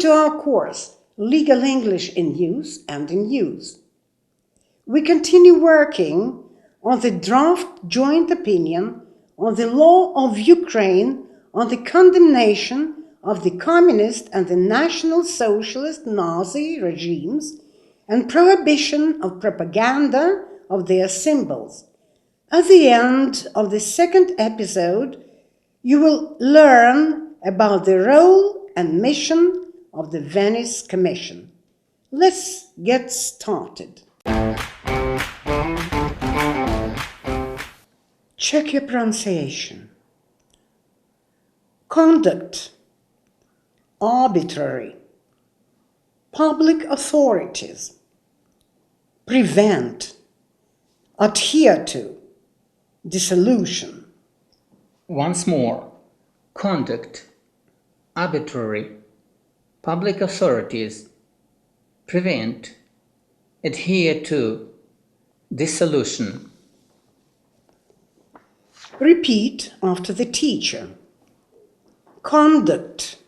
to our course, Legal English in Use and in Use. We continue working on the draft joint opinion on the law of Ukraine on the condemnation of the communist and the National Socialist Nazi regimes and prohibition of propaganda of their symbols. At the end of the second episode, you will learn about the role and mission of the Venice Commission. Let's get started. Check your pronunciation. Conduct, arbitrary, public authorities, prevent, adhere to, dissolution. Once more, conduct, arbitrary, public authorities, prevent, adhere to, dissolution. Repeat after the teacher. Conduct,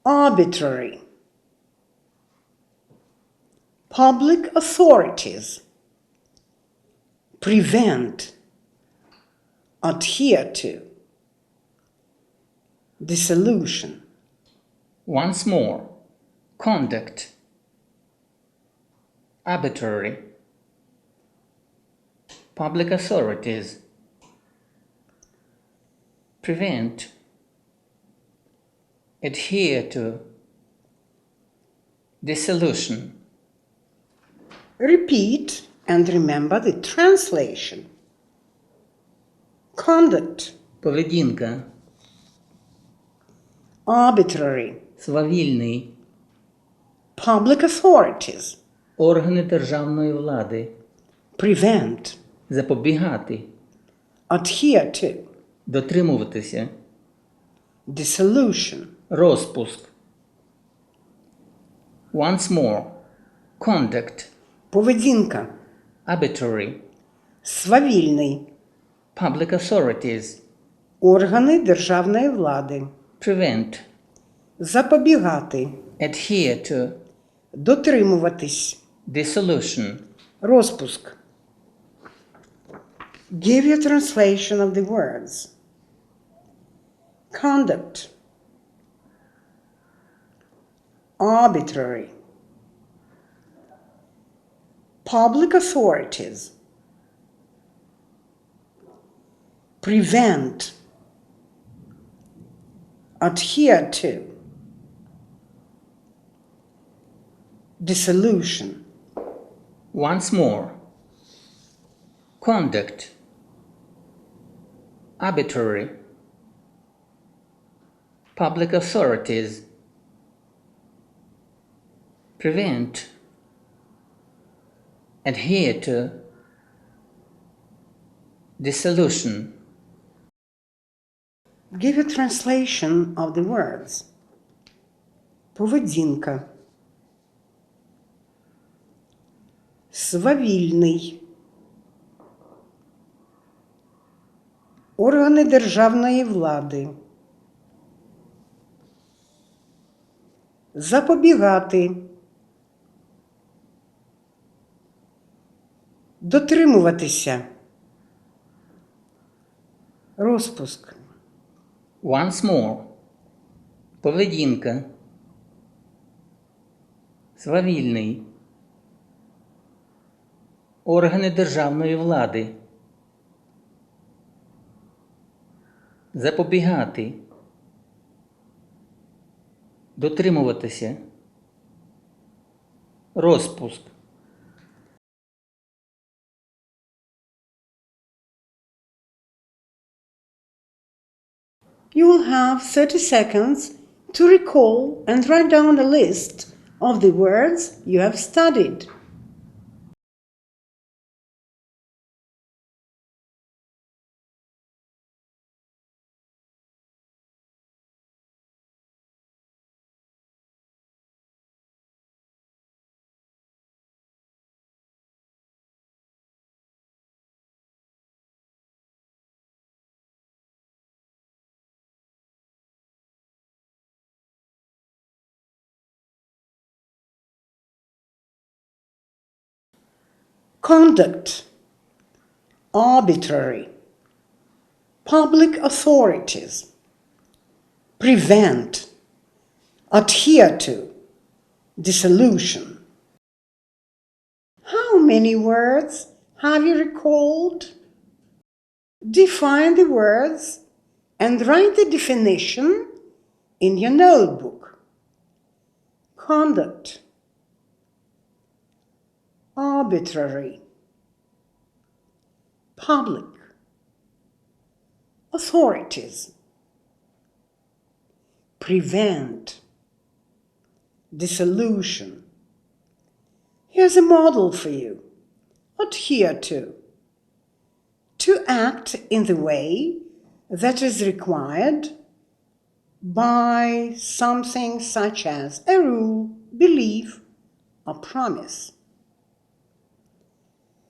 arbitrary, public authorities, prevent, adhere to, dissolution. Once more, conduct, arbitrary, public authorities, prevent, adhere to, dissolution. Repeat and remember the translation. Conduct, Поведінка, arbitrary, свавільний, public authorities, органи державної влади, prevent, запобігати, adhere to, дотримуватися, dissolution. розпуск. Once more, conduct, Поведінка, arbitrary, свавільний, public authorities, органи державної влади, prevent, запобігати, adhere to, дотримуватись, dissolution. розпуск. Give your translation of the words. Conduct, arbitrary, public authorities, prevent, adhere to, dissolution. Once more, conduct, arbitrary, public authorities, prevent, adhere to, dissolution. Give a translation of the words. Поведінка, свавільний, органи державної влади, запобігати, дотримуватися, розпуск. Once more, поведінка, свавільний, органи державної влади, запобігати, дотримуватися, розпуск. You will have 30 seconds to recall and write down a list of the words you have studied. conduct, arbitrary, public authorities, prevent, adhere to, dissolution. How many words have you recalled? Define the words and write the definition in your notebook. Conduct, arbitrary, public, authorities, prevent, dissolution. Here's a model for you. Adhere to act in the way that is required by something such as a rule, belief, or promise.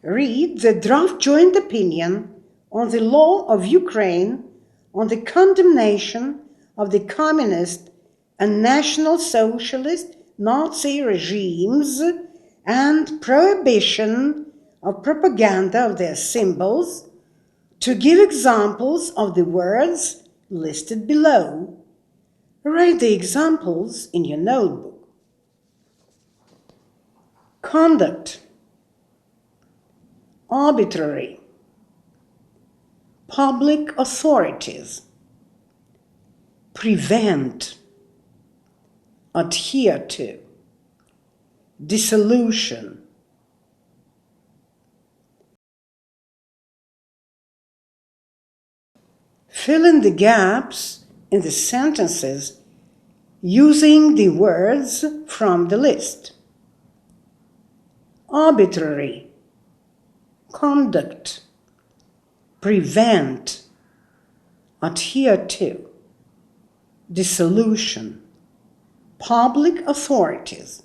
Read the draft joint opinion on the law of Ukraine on the condemnation of the communist and national socialist Nazi regimes and prohibition of propaganda of their symbols, to give examples of the words listed below. Write the examples in your notebook. Conduct, arbitrary, public authorities, prevent, adhere to, dissolution. Fill in the gaps in the sentences using the words from the list. Arbitrary, conduct, prevent, adhere to, dissolution, public authorities.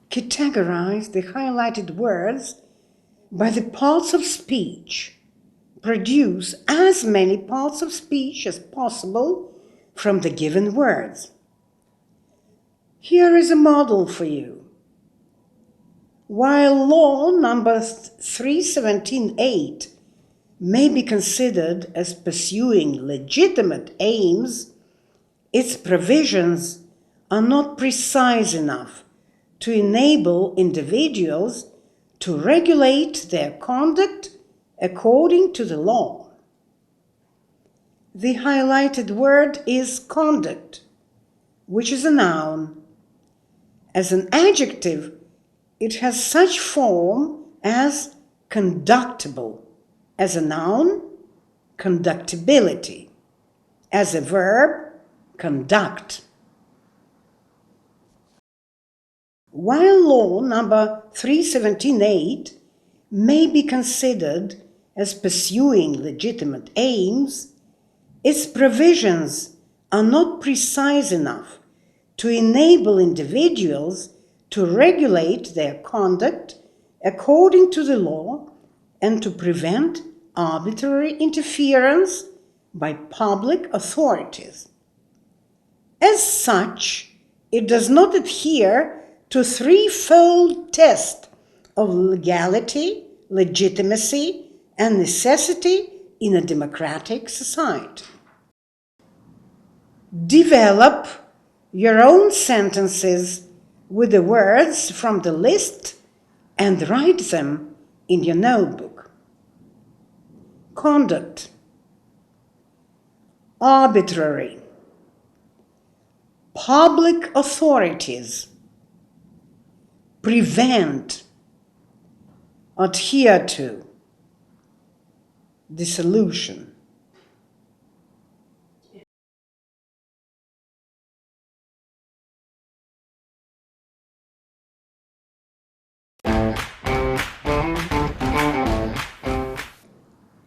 Categorize the highlighted words by the parts of speech. Produce as many parts of speech as possible from the given words. Here is a model for you. While law number 317.8 may be considered as pursuing legitimate aims, its provisions are not precise enough to enable individuals to regulate their conduct according to the law. The highlighted word is conduct, which is a noun. As an adjective, it has such form as conductible. As a noun, conductibility. As a verb, conduct. While law number 317.8 may be considered as pursuing legitimate aims, its provisions are not precise enough to enable individuals to regulate their conduct according to the law and to prevent arbitrary interference by public authorities. As such, it does not adhere to threefold test of legality, legitimacy, and necessity in a democratic society. Develop your own sentences with the words from the list and write them in your notebook. Conduct, arbitrary, public authorities, prevent, adhere to, dissolution.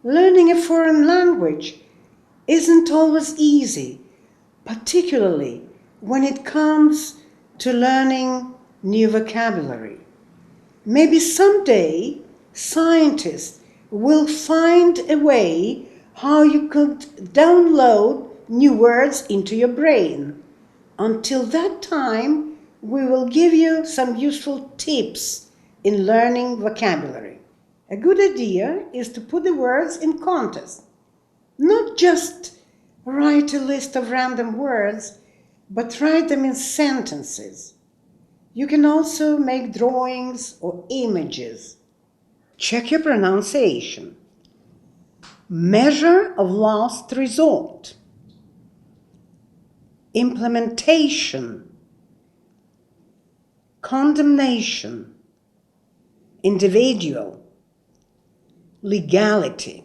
Learning a foreign language isn't always easy, particularly when it comes to learning new vocabulary. Maybe someday scientists will find a way how you could download new words into your brain. Until that time, we will give you some useful tips in learning vocabulary. A good idea is to put the words in context, not just write a list of random words, but write them in sentences. You can also make drawings or images. Check your pronunciation. Measure of last resort. Implementation. Condemnation. Individual. Legality.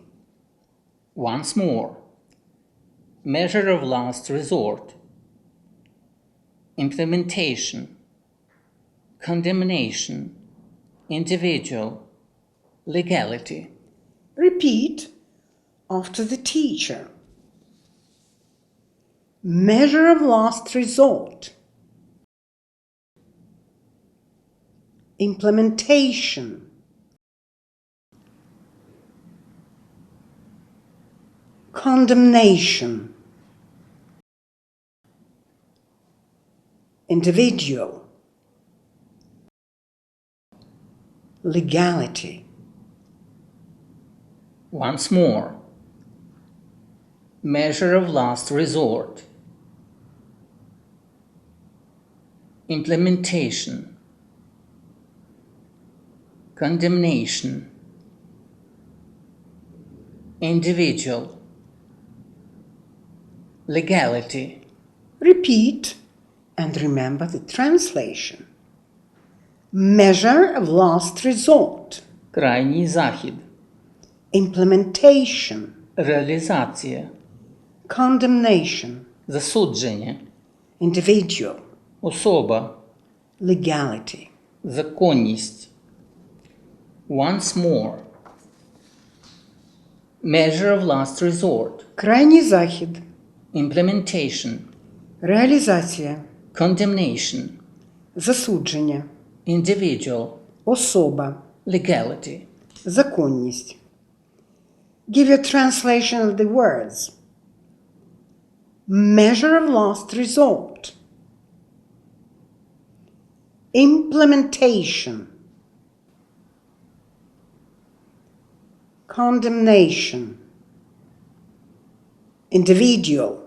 Once more. Measure of last resort. Implementation. Condemnation. Individual. Legality. Repeat after the teacher. Measure of last resort. Implementation. Condemnation. Individual. Legality. Once more. Measure of last resort. Implementation. Condemnation. Individual. Legality. Repeat and remember the translation. Measure of last resort. Крайній захід. Implementation. Реалізація. Condemnation. Засудження. Individual. Особа. Legality. Законність. Once more. Measure of last resort. Крайній захід. Implementation. Реалізація. Condemnation. Засудження. Individual. Особа. Legality. Законність. Give a translation of the words. Measure of last resort. Implementation. Condemnation. Individual.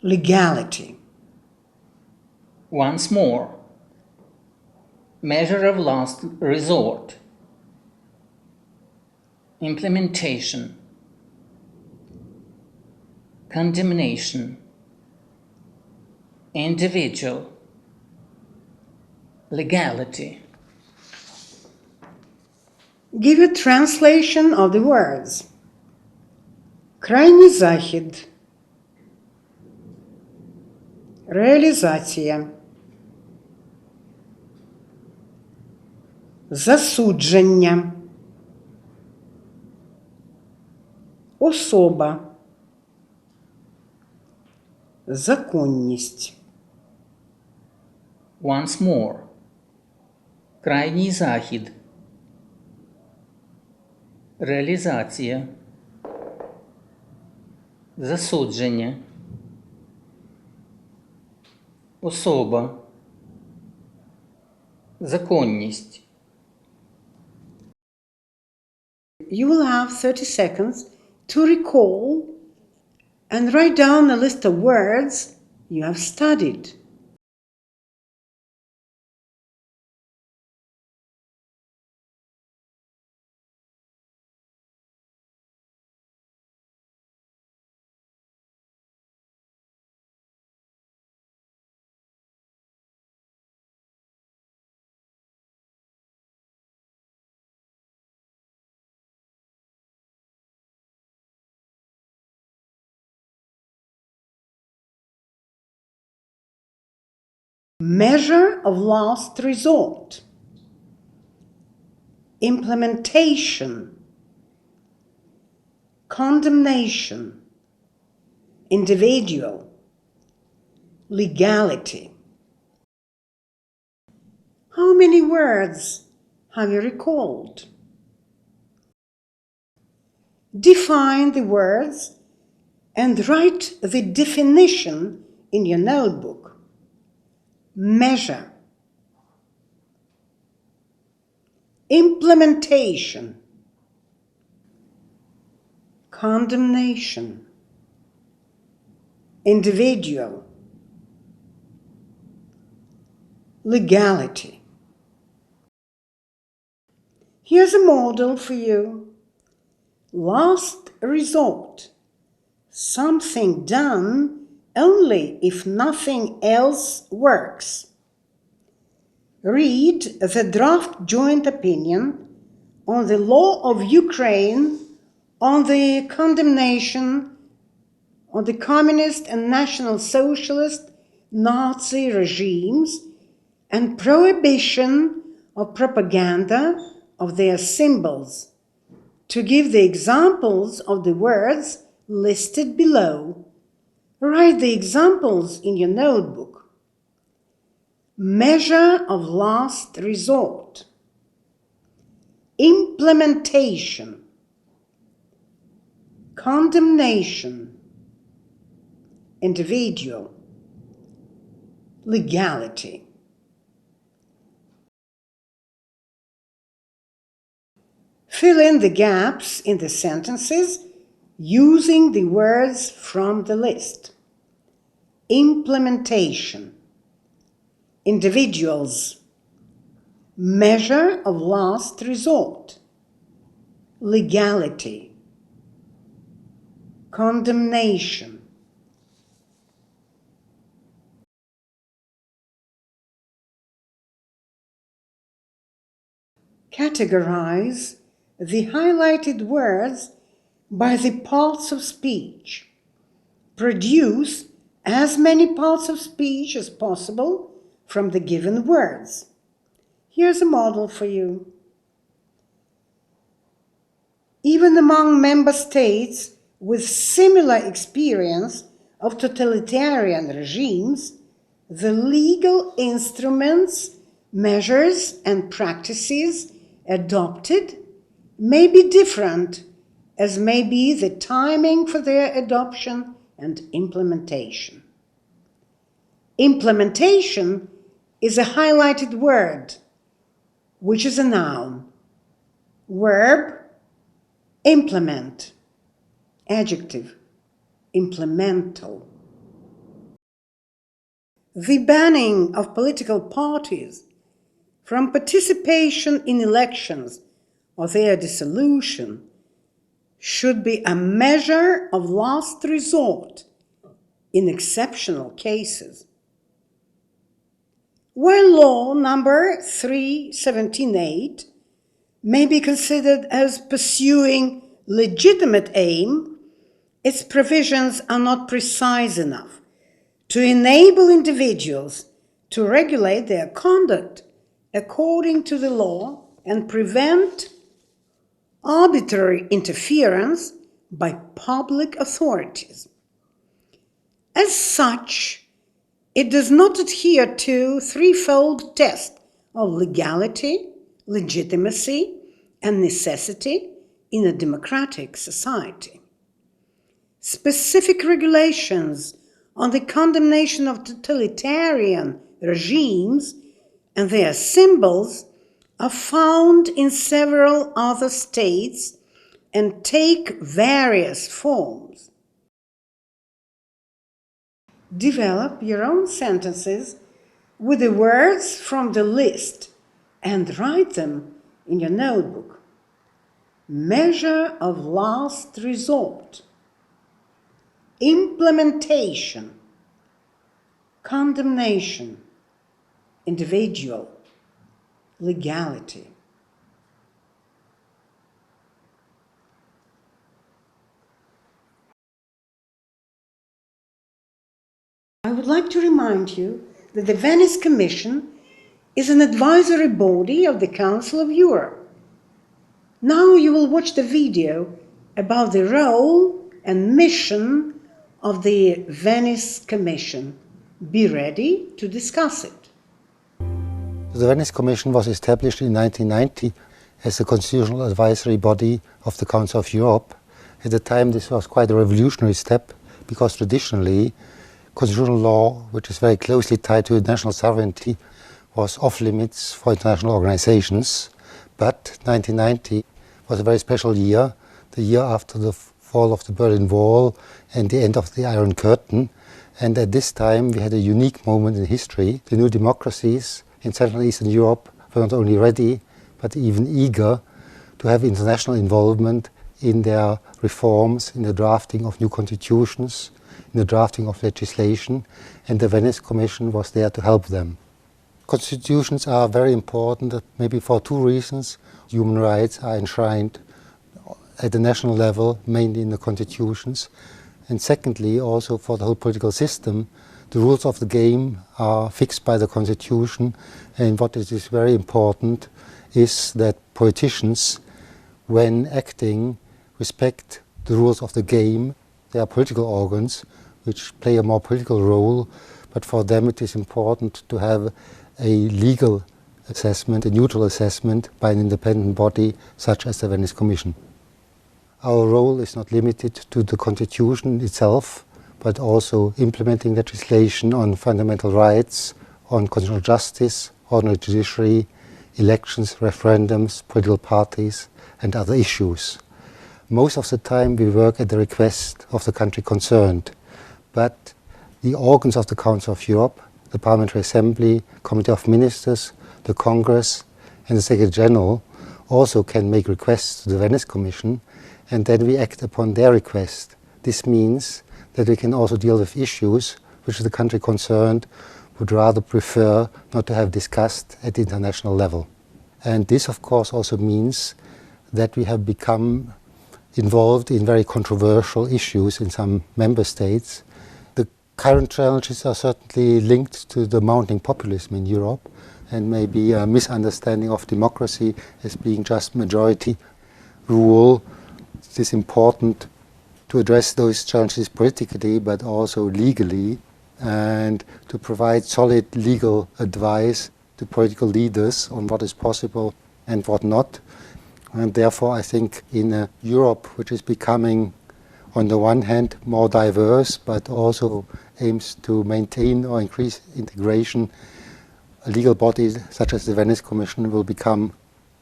Legality. Once more. Measure of last resort. Implementation. Condemnation. Individual. Legality. Give a translation of the words. Крайній захід. Реалізація. Засудження. Особа. Законність. Once more. Крайній захід. Реалізація. Засудження. Особа. Законність. You will have 30 seconds to recall and write down a list of words you have studied. Measure of last resort. Implementation. Condemnation. Individual. Legality. How many words have you recalled? Define the words and write the definition in your notebook. Measure. Implementation. Condemnation. Individual. Legality. Here's a model for you. Last resort. Something done only if nothing else works. Read the draft joint opinion on the law of Ukraine on the condemnation on the communist and national socialist Nazi regimes and prohibition of propaganda of their symbols, to give the examples of the words listed below. Write the examples in your notebook. Measure of last resort. Implementation. Condemnation. Individual. Legality. Fill in the gaps in the sentences using the words from the list. Implementation. Individuals. Measure of last resort. Legality. Condemnation. Categorize the highlighted words by the parts of speech. Produce as many parts of speech as possible from the given words. Here's a model for you. Even among member states with similar experience of totalitarian regimes, the legal instruments, measures, and practices adopted may be different, as may be the timing for their adoption and implementation. Implementation is a highlighted word, which is a noun. Verb, implement. Adjective, implemental. The banning of political parties from participation in elections or their dissolution should be a measure of last resort in exceptional cases. While law number 317/8 may be considered as pursuing legitimate aim, its provisions are not precise enough to enable individuals to regulate their conduct according to the law and prevent arbitrary interference by public authorities. As such, it does not adhere to threefold test of legality, legitimacy, and necessity in a democratic society. Specific regulations on the condemnation of totalitarian regimes and their symbols are found in several other states and take various forms. Develop your own sentences with the words from the list and write them in your notebook. Measure of last resort. Implementation. Condemnation. Individual. Legality. I would like to remind you that the Venice Commission is an advisory body of the Council of Europe. Now you will watch the video about the role and mission of the Venice Commission. Be ready to discuss it. The Venice Commission was established in 1990 as a constitutional advisory body of the Council of Europe. At the time, this was quite a revolutionary step because traditionally constitutional law, which is very closely tied to national sovereignty, was off limits for international organizations. But 1990 was a very special year, the year after the fall of the Berlin Wall and the end of the Iron Curtain. And at this time we had a unique moment in history. The new democracies in Central and Eastern Europe were not only ready, but even eager to have international involvement in their reforms, in the drafting of new constitutions, in the drafting of legislation, and the Venice Commission was there to help them. Constitutions are very important, maybe for two reasons. Human rights are enshrined at the national level, mainly in the constitutions. And secondly, also for the whole political system, the rules of the game are fixed by the constitution. And what is very important is that politicians, when acting, respect the rules of the game. They are political organs which play a more political role, but for them it is important to have a legal assessment, a neutral assessment by an independent body such as the Venice Commission. Our role is not limited to the Constitution itself, but also implementing legislation on fundamental rights, on constitutional justice, on the judiciary, elections, referendums, political parties, and other issues. Most of the time we work at the request of the country concerned, but the organs of the Council of Europe, the Parliamentary Assembly, Committee of Ministers, the Congress, and the Secretary General also can make requests to the Venice Commission, and then we act upon their request. This means that we can also deal with issues which the country concerned would rather prefer not to have discussed at the international level. And this, of course, also means that we have become involved in very controversial issues in some member states. The current challenges are certainly linked to the mounting populism in Europe and maybe a misunderstanding of democracy as being just majority rule. It is important to address those challenges politically but also legally, and to provide solid legal advice to political leaders on what is possible and what not. And therefore I think in a Europe which is becoming on the one hand more diverse but also aims to maintain or increase integration, a legal body such as the Venice Commission will become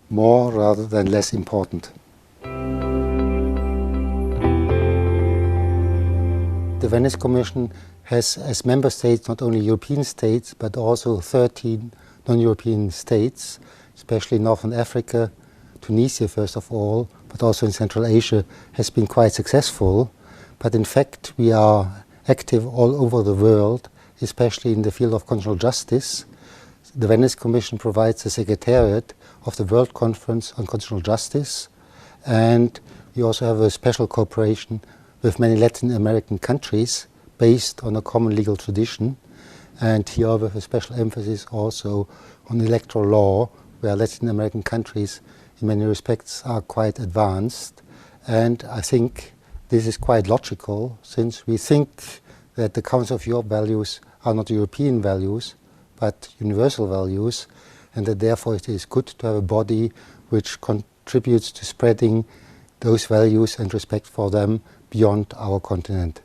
more rather than less important. The Venice Commission has as member states not only European states but also 13 non-European states, especially Northern Africa. Tunisia, first of all, but also in Central Asia, has been quite successful. But in fact, we are active all over the world, especially in the field of constitutional justice. The Venice Commission provides the secretariat of the World Conference on Constitutional Justice, and we also have a special cooperation with many Latin American countries based on a common legal tradition, and here with a special emphasis also on electoral law, where Latin American countries in many respects are quite advanced. And I think this is quite logical, since we think that the Council of Europe values are not European values but universal values, and that therefore it is good to have a body which contributes to spreading those values and respect for them beyond our continent.